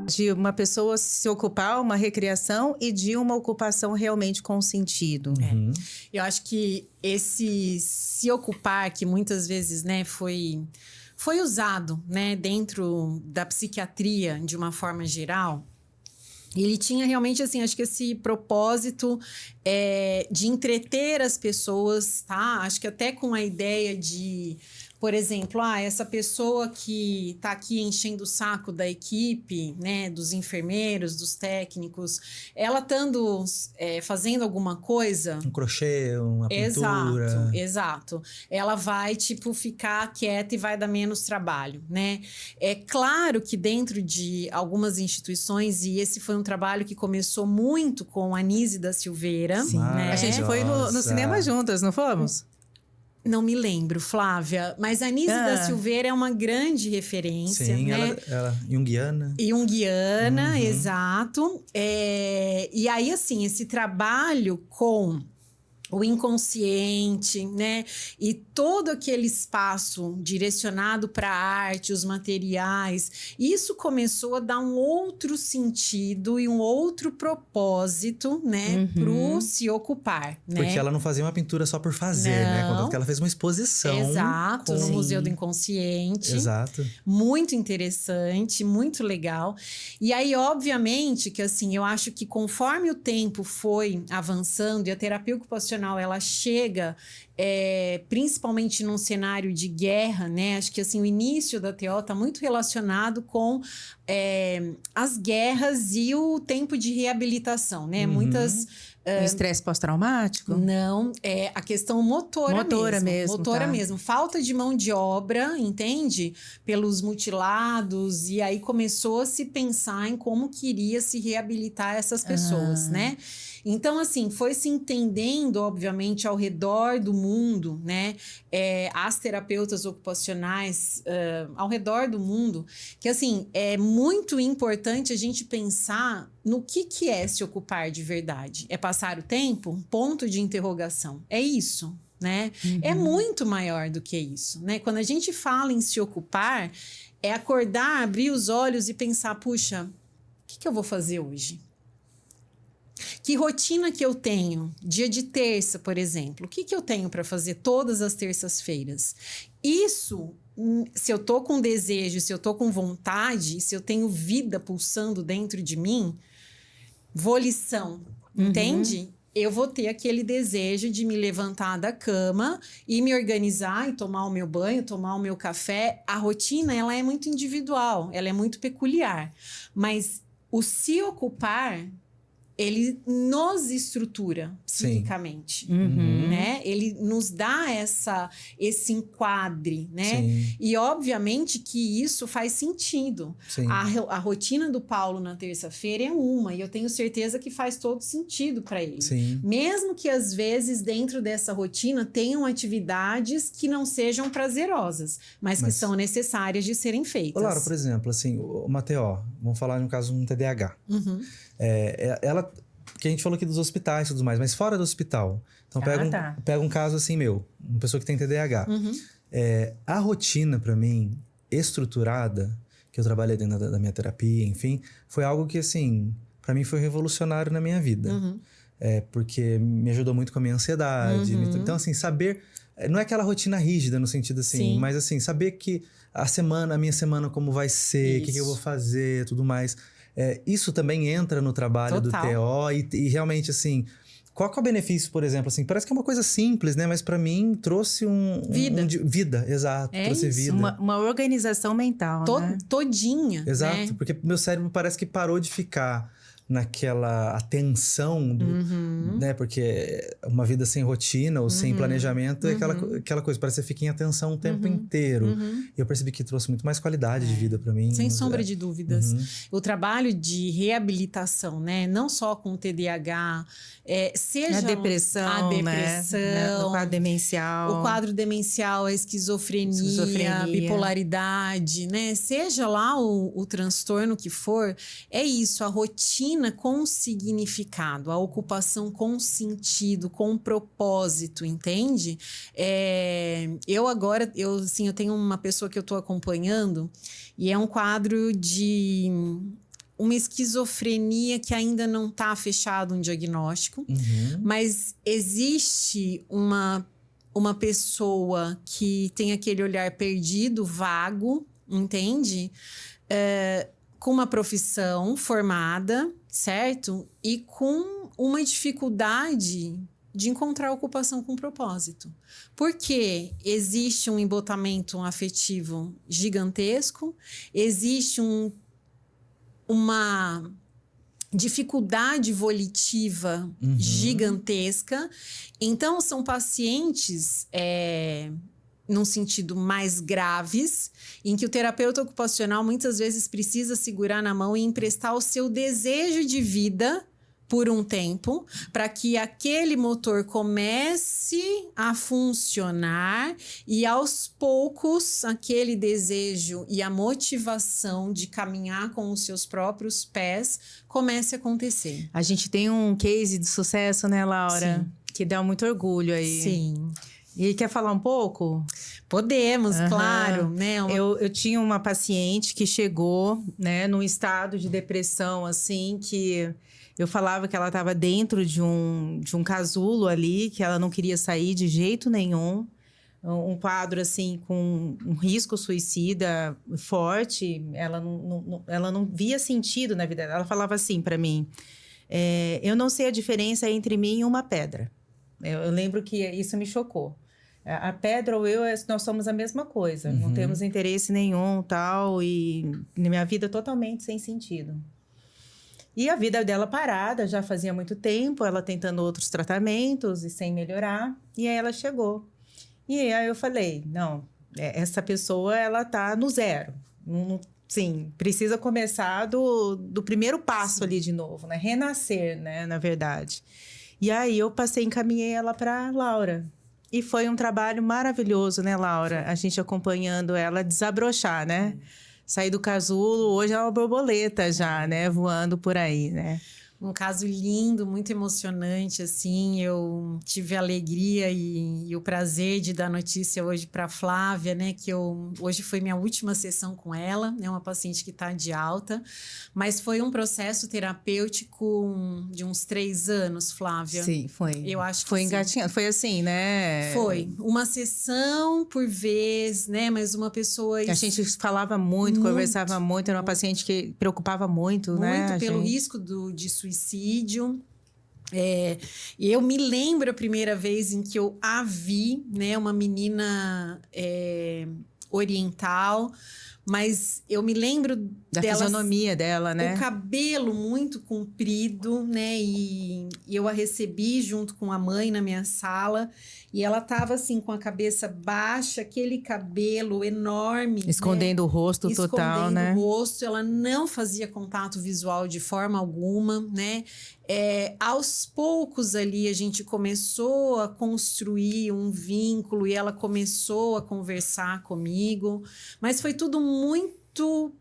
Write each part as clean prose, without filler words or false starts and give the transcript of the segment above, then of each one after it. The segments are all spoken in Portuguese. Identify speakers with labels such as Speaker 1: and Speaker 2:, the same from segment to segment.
Speaker 1: De uma pessoa se ocupar, uma recreação e de uma ocupação realmente com sentido.
Speaker 2: Eu acho que esse se ocupar, que muitas vezes, né, foi usado, né, dentro da psiquiatria de uma forma geral, ele tinha realmente, assim, acho que esse propósito de entreter as pessoas, tá? Acho que até com a ideia de, por exemplo, essa pessoa que tá aqui enchendo o saco da equipe, né, dos enfermeiros, dos técnicos, ela estando fazendo alguma coisa...
Speaker 3: Um crochê, uma pintura.
Speaker 2: Exato. Ela vai, tipo, ficar quieta e vai dar menos trabalho, né? É claro que dentro de algumas instituições, e esse foi um trabalho que começou muito com a Anísia da Silveira.
Speaker 1: Sim,
Speaker 2: né?
Speaker 1: A gente foi no cinema juntas, não fomos?
Speaker 2: Não me lembro, Flávia, mas a Anísia da Silveira é uma grande referência.
Speaker 3: Sim,
Speaker 2: né?
Speaker 3: ela junguiana.
Speaker 2: Junguiana, exato. E aí, assim, esse trabalho com o inconsciente, né? E todo aquele espaço direcionado para a arte, os materiais, isso começou a dar um outro sentido e um outro propósito, né? Pro se ocupar, né?
Speaker 3: Porque ela não fazia uma pintura só por fazer, né? Contanto que ela fez uma exposição.
Speaker 2: Exato, no Museu do Inconsciente.
Speaker 3: Exato.
Speaker 2: Muito interessante, muito legal. E aí, obviamente, que assim, eu acho que conforme o tempo foi avançando e a terapia ocupacional ela chega principalmente num cenário de guerra, né? Acho que assim, o início da TO está muito relacionado com as guerras e o tempo de reabilitação, né? Muitas...
Speaker 1: O estresse pós-traumático?
Speaker 2: Não, é a questão motora mesmo. Motora
Speaker 1: tá.
Speaker 2: mesmo. Falta de mão de obra, entende? Pelos mutilados. E aí começou a se pensar em como queria se reabilitar essas pessoas, né? Então, assim, foi se entendendo, obviamente, ao redor do mundo, né? As terapeutas ocupacionais ao redor do mundo, que, assim, é muito importante a gente pensar no que é se ocupar de verdade. É passar o tempo? Ponto de interrogação. É isso, né? É muito maior do que isso, né? Quando a gente fala em se ocupar, é acordar, abrir os olhos e pensar, puxa, o que eu vou fazer hoje? Que rotina que eu tenho? Dia de terça, por exemplo. O que eu tenho para fazer todas as terças-feiras? Isso, se eu tô com desejo, se eu tô com vontade, se eu tenho vida pulsando dentro de mim, volição, entende? Eu vou ter aquele desejo de me levantar da cama e me organizar e tomar o meu banho, tomar o meu café. A rotina, ela é muito individual, ela é muito peculiar. Mas o se ocupar... ele nos estrutura psiquicamente, né? Ele nos dá esse enquadre, né?
Speaker 3: Sim.
Speaker 2: E obviamente que isso faz sentido. A rotina do Paulo na terça-feira é uma, e eu tenho certeza que faz todo sentido para ele.
Speaker 3: Sim.
Speaker 2: Mesmo que às vezes dentro dessa rotina tenham atividades que não sejam prazerosas, mas que são necessárias de serem feitas.
Speaker 3: Laura, por exemplo, assim, uma TO, vamos falar no caso de um TDAH. Ela, que a gente falou aqui dos hospitais e tudo mais, mas fora do hospital. Então pega um caso assim meu, uma pessoa que tem TDAH. A rotina para mim, estruturada, que eu trabalhei dentro da minha terapia, enfim, foi algo que assim, para mim foi revolucionário na minha vida. Porque me ajudou muito com a minha ansiedade. Então assim, saber... Não é aquela rotina rígida no sentido assim, mas assim, saber que a minha semana como vai ser, o que eu vou fazer, tudo mais... isso também entra no trabalho do TO e realmente, assim, qual que é o benefício, por exemplo? Assim, parece que é uma coisa simples, né? Mas para mim trouxe vida, exato. Trouxe
Speaker 1: isso,
Speaker 3: vida.
Speaker 1: Uma organização mental, né?
Speaker 2: Todinha.
Speaker 3: Exato,
Speaker 2: né?
Speaker 3: Porque meu cérebro parece que parou de ficar naquela atenção, né? Porque uma vida sem rotina ou sem planejamento é aquela coisa, parece que você fica em atenção o tempo inteiro. E eu percebi que trouxe muito mais qualidade de vida para mim.
Speaker 2: Sem sombra de dúvidas. O trabalho de reabilitação, né? Não só com o TDAH, seja
Speaker 1: a depressão, né? O quadro demencial.
Speaker 2: O quadro demencial, a esquizofrenia, a bipolaridade, né? Seja lá o transtorno que for, é isso, a rotina com significado, a ocupação com sentido, com propósito, entende? Eu tenho uma pessoa que eu estou acompanhando e é um quadro de uma esquizofrenia que ainda não está fechado um diagnóstico, mas existe uma pessoa que tem aquele olhar perdido, vago, entende? Com uma profissão formada, certo? E com uma dificuldade de encontrar ocupação com propósito. Porque existe um embotamento afetivo gigantesco, existe uma dificuldade volitiva gigantesca. Então, são pacientes num sentido mais graves, em que o terapeuta ocupacional muitas vezes precisa segurar na mão e emprestar o seu desejo de vida por um tempo, para que aquele motor comece a funcionar e aos poucos aquele desejo e a motivação de caminhar com os seus próprios pés comece a acontecer.
Speaker 1: A gente tem um case de sucesso, né, Laura?
Speaker 2: Sim.
Speaker 1: Que dá muito orgulho aí.
Speaker 2: Sim.
Speaker 1: E quer falar um pouco?
Speaker 2: Podemos, claro, né?
Speaker 1: Eu tinha uma paciente que chegou, né, num estado de depressão, assim, que eu falava que ela estava dentro de um casulo ali, que ela não queria sair de jeito nenhum. Um quadro, assim, com um risco suicida forte. Ela não via sentido na vida dela. Ela falava assim para mim, eu não sei a diferença entre mim e uma pedra. Eu lembro que isso me chocou. A pedra ou eu, nós somos a mesma coisa. Não temos interesse nenhum, tal. E minha vida totalmente sem sentido. E a vida dela parada, já fazia muito tempo, ela tentando outros tratamentos e sem melhorar. E aí ela chegou. E aí eu falei, não, essa pessoa, ela tá no zero. Sim, precisa começar do primeiro passo ali de novo, né? Renascer, né? Na verdade. E aí eu encaminhei ela para Laura. E foi um trabalho maravilhoso, né, Laura? A gente acompanhando ela desabrochar, né? Sair do casulo, hoje é uma borboleta já, né? Voando por aí, né?
Speaker 2: Um caso lindo, muito emocionante, assim. Eu tive a alegria e o prazer de dar notícia hoje para Flávia, né? Que hoje foi minha última sessão com ela, né? Uma paciente que está de alta. Mas foi um processo terapêutico de uns 3 anos, Flávia.
Speaker 1: Sim, foi.
Speaker 2: Eu acho que
Speaker 1: foi engatinhando. Foi assim, né?
Speaker 2: Foi. Uma sessão por vez, né? Mas uma pessoa...
Speaker 1: A gente falava muito, conversava muito. Era uma paciente que preocupava muito, né?
Speaker 2: Muito pelo risco de suicídio. E eu me lembro a primeira vez em que eu a vi, né? Uma menina oriental, mas eu me lembro
Speaker 1: da fisionomia dela, né?
Speaker 2: O cabelo muito comprido, né? E eu a recebi junto com a mãe na minha sala. E ela tava assim, com a cabeça baixa, aquele cabelo enorme.
Speaker 1: Escondendo, né? O rosto total, né?
Speaker 2: Escondendo o rosto. Ela não fazia contato visual de forma alguma, né? Aos poucos ali, a gente começou a construir um vínculo e ela começou a conversar comigo. Mas foi tudo muito...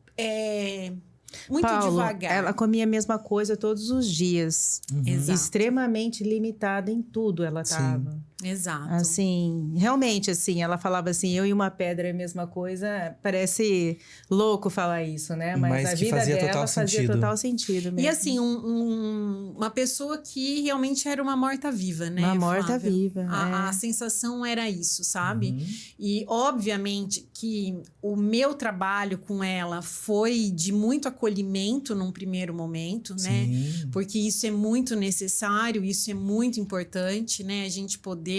Speaker 2: muito
Speaker 1: Paulo,
Speaker 2: devagar.
Speaker 1: Ela comia a mesma coisa todos os dias.
Speaker 2: Exato.
Speaker 1: Extremamente limitada em tudo ela estava.
Speaker 2: Exato.
Speaker 1: Assim, realmente, assim, ela falava assim, eu e uma pedra é a mesma coisa. Parece louco falar isso, né? Mas a vida dela fazia total sentido mesmo.
Speaker 2: E assim, uma pessoa que realmente era uma morta-viva, né,
Speaker 1: uma morta-viva.
Speaker 2: A sensação era isso, sabe? E, obviamente, que o meu trabalho com ela foi de muito acolhimento num primeiro momento, né? Porque isso é muito necessário, isso é muito importante, né? A gente poder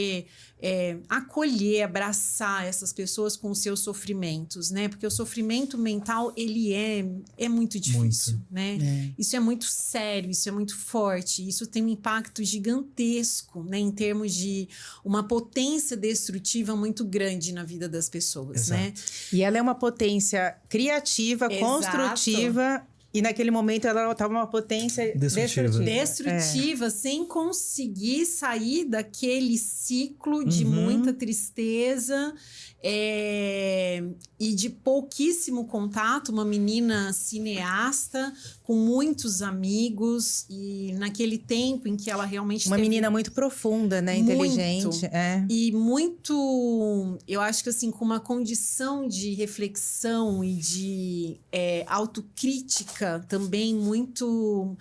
Speaker 2: acolher, abraçar essas pessoas com os seus sofrimentos, né? Porque o sofrimento mental, ele é muito difícil, né? Isso é muito sério, isso é muito forte, isso tem um impacto gigantesco, né? Em termos de uma potência destrutiva muito grande na vida das pessoas, né?
Speaker 1: E ela é uma potência criativa, construtiva. E naquele momento ela estava uma potência destrutiva,
Speaker 2: sem conseguir sair daquele ciclo de muita tristeza e de pouquíssimo contato, uma menina cineasta com muitos amigos, e naquele tempo em que ela realmente
Speaker 1: uma menina muito profunda, né? Inteligente.
Speaker 2: E muito, eu acho que assim, com uma condição de reflexão e de autocrítica também muito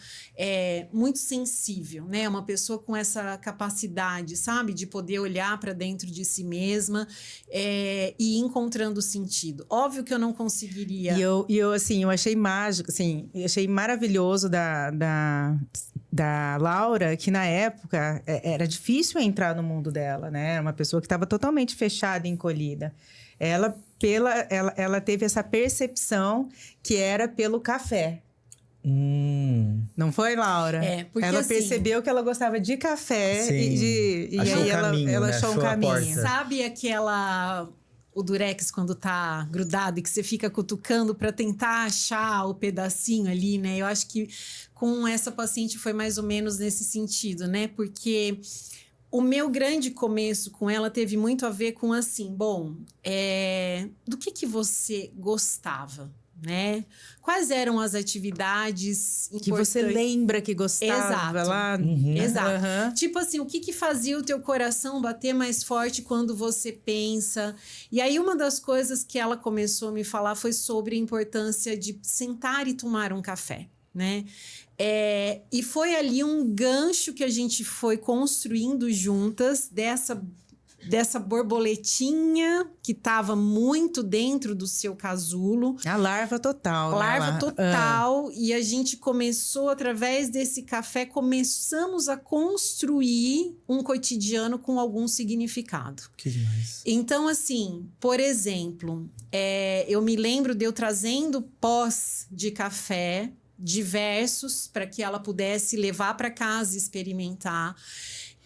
Speaker 2: sensível, né? Uma pessoa com essa capacidade, sabe? De poder olhar para dentro de si mesma e ir encontrando sentido. Óbvio que eu não conseguiria.
Speaker 1: E eu assim, eu achei mágico, assim, eu achei maravilhoso da Laura, que na época era difícil entrar no mundo dela, né? Era uma pessoa que estava totalmente fechada e encolhida. Ela teve essa percepção que era pelo café. Não foi, Laura?
Speaker 2: Porque
Speaker 1: ela
Speaker 2: assim,
Speaker 1: percebeu que ela gostava de café e
Speaker 3: achou
Speaker 1: aí ela
Speaker 3: né?
Speaker 1: achou um caminho.
Speaker 2: Sabe o durex quando tá grudado e que você fica cutucando para tentar achar o pedacinho ali, né? Eu acho que com essa paciente foi mais ou menos nesse sentido, né? Porque o meu grande começo com ela teve muito a ver com assim, do que você gostava, né? Quais eram as atividades
Speaker 1: que você lembra que gostava?
Speaker 2: Exato.
Speaker 1: Lá?
Speaker 2: Exato. Tipo assim, o que fazia o teu coração bater mais forte quando você pensa? E aí uma das coisas que ela começou a me falar foi sobre a importância de sentar e tomar um café, né? E foi ali um gancho que a gente foi construindo juntas dessa borboletinha que estava muito dentro do seu casulo.
Speaker 1: A larva total.
Speaker 2: Larva total. E a gente começou, através desse café, começamos a construir um cotidiano com algum significado.
Speaker 3: Que demais.
Speaker 2: Então, assim, por exemplo, eu me lembro de eu trazendo pós de café diversos para que ela pudesse levar para casa e experimentar.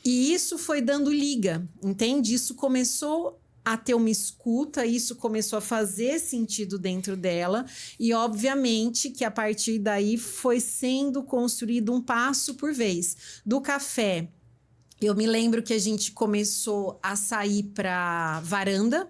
Speaker 2: E isso foi dando liga, entende? Isso começou a ter uma escuta, isso começou a fazer sentido dentro dela. E, obviamente, que a partir daí foi sendo construído um passo por vez. Do café, eu me lembro que a gente começou a sair para varanda,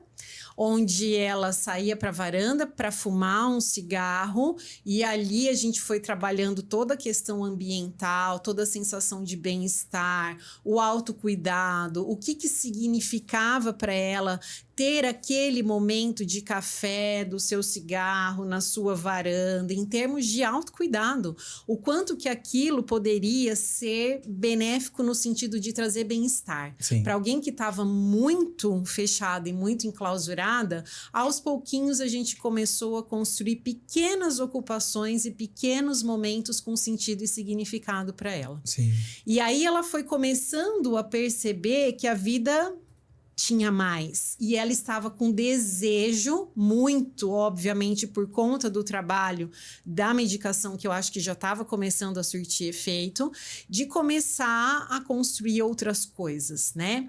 Speaker 2: onde ela saía para a varanda para fumar um cigarro, e ali a gente foi trabalhando toda a questão ambiental, toda a sensação de bem-estar, o autocuidado, o que significava para ela ter aquele momento de café, do seu cigarro na sua varanda, em termos de autocuidado, o quanto que aquilo poderia ser benéfico no sentido de trazer bem-estar. Para alguém que estava muito fechada e muito enclausurada, aos pouquinhos a gente começou a construir pequenas ocupações e pequenos momentos com sentido e significado para ela.
Speaker 3: Sim.
Speaker 2: E aí ela foi começando a perceber que a vida tinha mais. E ela estava com desejo, muito, obviamente, por conta do trabalho da medicação, que eu acho que já estava começando a surtir efeito, de começar a construir outras coisas, né?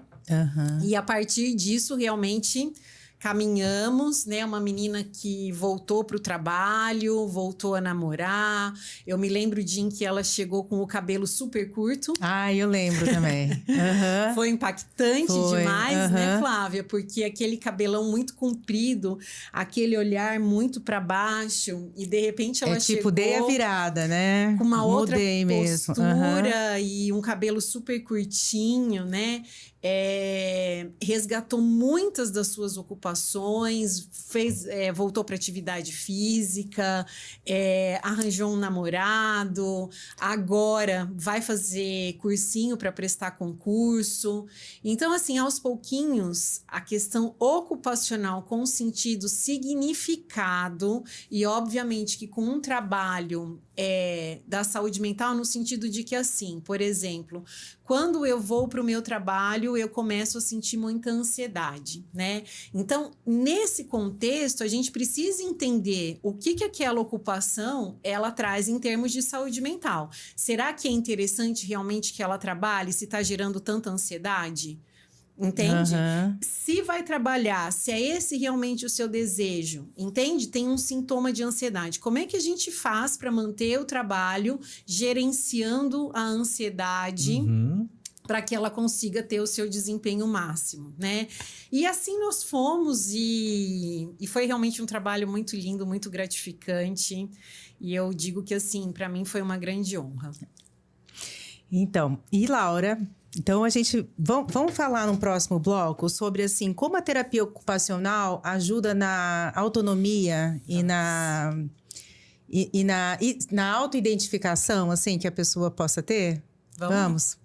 Speaker 2: E a partir disso, realmente caminhamos, né? Uma menina que voltou para o trabalho, voltou a namorar. Eu me lembro o dia em que ela chegou com o cabelo super curto.
Speaker 1: Ah, eu lembro também.
Speaker 2: Foi impactante demais, né, Flávia? Porque aquele cabelão muito comprido, aquele olhar muito para baixo, e de repente ela chegou...
Speaker 1: dei a virada, né?
Speaker 2: Com uma outra postura
Speaker 1: mesmo.
Speaker 2: E um cabelo super curtinho, né? Resgatou muitas das suas ocupações, voltou para atividade física, arranjou um namorado, agora vai fazer cursinho para prestar concurso. Então, assim, aos pouquinhos, a questão ocupacional com sentido significado, e obviamente que com um trabalho da saúde mental, no sentido de que, assim, por exemplo, quando eu vou para o meu trabalho, eu começo a sentir muita ansiedade, né? Então, nesse contexto, a gente precisa entender o que aquela ocupação ela traz em termos de saúde mental. Será que é interessante realmente que ela trabalhe se está gerando tanta ansiedade? Entende? Se vai trabalhar, se é esse realmente o seu desejo, entende? Tem um sintoma de ansiedade. Como é que a gente faz para manter o trabalho gerenciando a ansiedade, para que ela consiga ter o seu desempenho máximo, né? E assim nós fomos e foi realmente um trabalho muito lindo, muito gratificante. E eu digo que, assim, para mim foi uma grande honra.
Speaker 1: Então, e Laura, então a gente vamos falar no próximo bloco sobre assim como a terapia ocupacional ajuda na autonomia e na autoidentificação assim que a pessoa possa ter? Vamos?